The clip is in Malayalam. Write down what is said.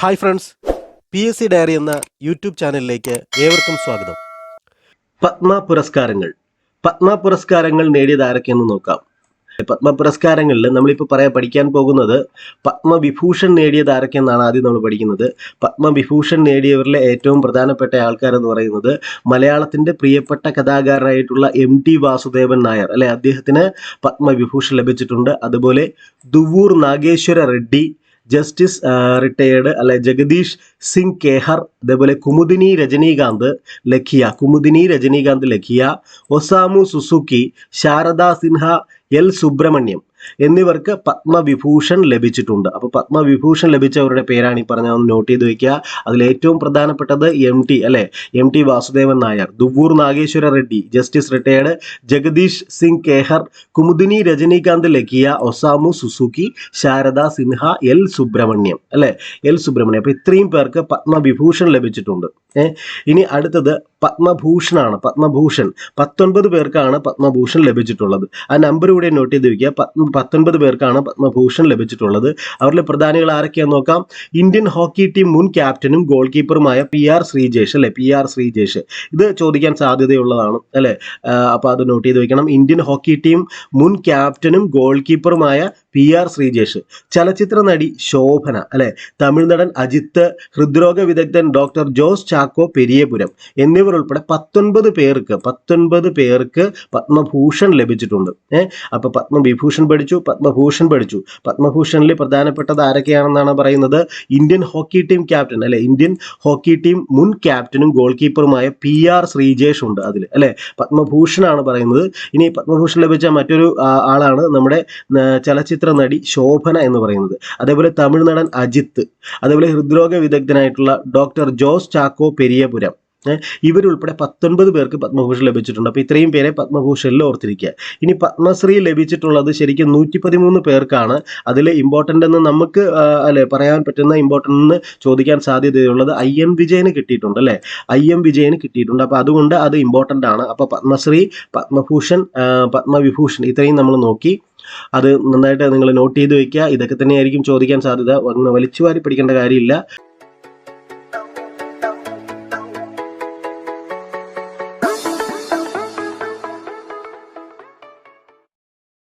ഹായ് ഫ്രണ്ട്സ്, PSC ഡയറി എന്ന യൂട്യൂബ് ചാനലിലേക്ക് ഏവർക്കും സ്വാഗതം. പത്മ പുരസ്കാരങ്ങൾ നേടിയത് ആരൊക്കെയെന്ന് നോക്കാം. പത്മ പുരസ്കാരങ്ങളിൽ നമ്മളിപ്പോൾ പഠിക്കാൻ പോകുന്നത് പത്മവിഭൂഷൺ നേടിയത് ആരൊക്കെയെന്നാണ് ആദ്യം നമ്മൾ പഠിക്കുന്നത്. പത്മവിഭൂഷൺ നേടിയവരിലെ ഏറ്റവും പ്രധാനപ്പെട്ട ആൾക്കാരെന്ന് പറയുന്നത് മലയാളത്തിൻ്റെ പ്രിയപ്പെട്ട കഥാകാരനായിട്ടുള്ള MT വാസുദേവൻ നായർ അല്ലെ, അദ്ദേഹത്തിന് പത്മവിഭൂഷൺ ലഭിച്ചിട്ടുണ്ട്. അതുപോലെ ദുവ്വൂർ നാഗേശ്വര റെഡ്ഡി, ജസ്റ്റിസ് റിട്ടയേർഡ് അല്ലെ ജഗദീഷ് സിംഗ് കേഹർ, അതേപോലെ Kumudini Rajinikanth Lakhia, Osamu Suzuki, Sharda Sinha, L Subrahmanyam എന്നിവർക്ക് പത്മവിഭൂഷൺ ലഭിച്ചിട്ടുണ്ട്. അപ്പോൾ പത്മവിഭൂഷൺ ലഭിച്ചവരുടെ പേരാണ് ഈ പറഞ്ഞ, ഒന്ന് നോട്ട് ചെയ്ത് വയ്ക്കുക. അതിൽ ഏറ്റവും പ്രധാനപ്പെട്ടത് MT Vasudevan Nair, Duvvur Nageswara Reddy, justice retired Jagdish Singh Khehar, Kumudini Rajinikanth Lakhia, Osamu Suzuki, Sharda Sinha, L Subrahmanyam. അപ്പോൾ ഇത്രയും പേർക്ക് പത്മവിഭൂഷൺ ലഭിച്ചിട്ടുണ്ട്. ഇനി അടുത്തത് പത്മഭൂഷണാണ്. പത്മഭൂഷൺ 19 പേർക്കാണ് പത്മഭൂഷൺ ലഭിച്ചിട്ടുള്ളത്. ആ നമ്പർ കൂടെ നോട്ട് ചെയ്ത് വയ്ക്കുക. 19 പേർക്കാണ് പത്മഭൂഷൺ ലഭിച്ചിട്ടുള്ളത്. അവരിലെ പ്രധാനികൾ ആരൊക്കെയാന്ന് നോക്കാം. ഇന്ത്യൻ ഹോക്കി ടീം മുൻ ക്യാപ്റ്റനും ഗോൾ കീപ്പറുമായ PR ശ്രീജേഷ്. ഇത് ചോദിക്കാൻ സാധ്യതയുള്ളതാണ് അല്ലെ. അപ്പോൾ അത് നോട്ട് ചെയ്ത് വെക്കണം. ഇന്ത്യൻ ഹോക്കി ടീം മുൻ ക്യാപ്റ്റനും ഗോൾ കീപ്പറുമായ PR ശ്രീജേഷ്. ചലച്ചിത്ര നടി ശോഭന അല്ലെ, തമിഴ് നടൻ അജിത്ത്, ഹൃദ്രോഗ വിദഗ്ധൻ ഡോക്ടർ ജോസ് ചാക്കോ പെരിയപുരം എന്നിവർ ഉൾപ്പെടെ 19 പേർക്ക് പത്മഭൂഷൺ ലഭിച്ചിട്ടുണ്ട്. അപ്പൊ പത്മവിഭൂഷൺ പഠിച്ചു, പത്മഭൂഷൺ പഠിച്ചു. പത്മഭൂഷണിൽ പ്രധാനപ്പെട്ടത് ആരൊക്കെയാണെന്നാണ് പറയുന്നത്. ഇന്ത്യൻ ഹോക്കി ടീം ക്യാപ്റ്റൻ അല്ലെ, ഇന്ത്യൻ ഹോക്കി ടീം മുൻ ക്യാപ്റ്റനും ഗോൾ കീപ്പറുമായ PR ശ്രീജേഷ് ഉണ്ട് അതിൽ അല്ലെ. പത്മഭൂഷണാണ് പറയുന്നത്. ഇനി പത്മഭൂഷൺ ലഭിച്ച മറ്റൊരു ആളാണ് നമ്മുടെ ചലച്ചിത്ര നടി ശോഭന എന്ന് പറയുന്നത്. അതേപോലെ തമിഴ് നടൻ അജിത്ത്, അതേപോലെ ഹൃദ്രോഗ വിദഗ്ധനായിട്ടുള്ള ഡോക്ടർ ജോസ് ചാക്കോ പെരിയപുരം, ഇവരുൾപ്പെടെ 19 പേർക്ക് പത്മഭൂഷൺ ലഭിച്ചിട്ടുണ്ട്. അപ്പോൾ ഇത്രയും പേരെ പത്മഭൂഷണിൽ ഓർത്തിരിക്കുക. ഇനി പത്മശ്രീ ലഭിച്ചിട്ടുള്ളത് ശരിക്കും 113 പേർക്കാണ്. അതിൽ ഇമ്പോർട്ടൻ്റ് എന്ന് നമുക്ക് പറയാൻ പറ്റുന്ന ഇമ്പോർട്ടൻ്റ് എന്ന് ചോദിക്കാൻ സാധ്യതയുള്ളത് IM വിജയന് കിട്ടിയിട്ടുണ്ട് അല്ലേ. IM വിജയന് കിട്ടിയിട്ടുണ്ട്. അപ്പോൾ അതുകൊണ്ട് അത് ഇമ്പോർട്ടൻ്റ് ആണ്. അപ്പോൾ പത്മശ്രീ, പത്മഭൂഷൺ, പത്മവിഭൂഷൺ ഇത്രയും നമ്മൾ നോക്കി. അത് നന്നായിട്ട് നിങ്ങൾ നോട്ട് ചെയ്ത് വയ്ക്കുക. ഇതൊക്കെ തന്നെയായിരിക്കും ചോദിക്കാൻ സാധ്യത. വലിച്ചുവാരി പഠിക്കേണ്ട കാര്യമില്ല.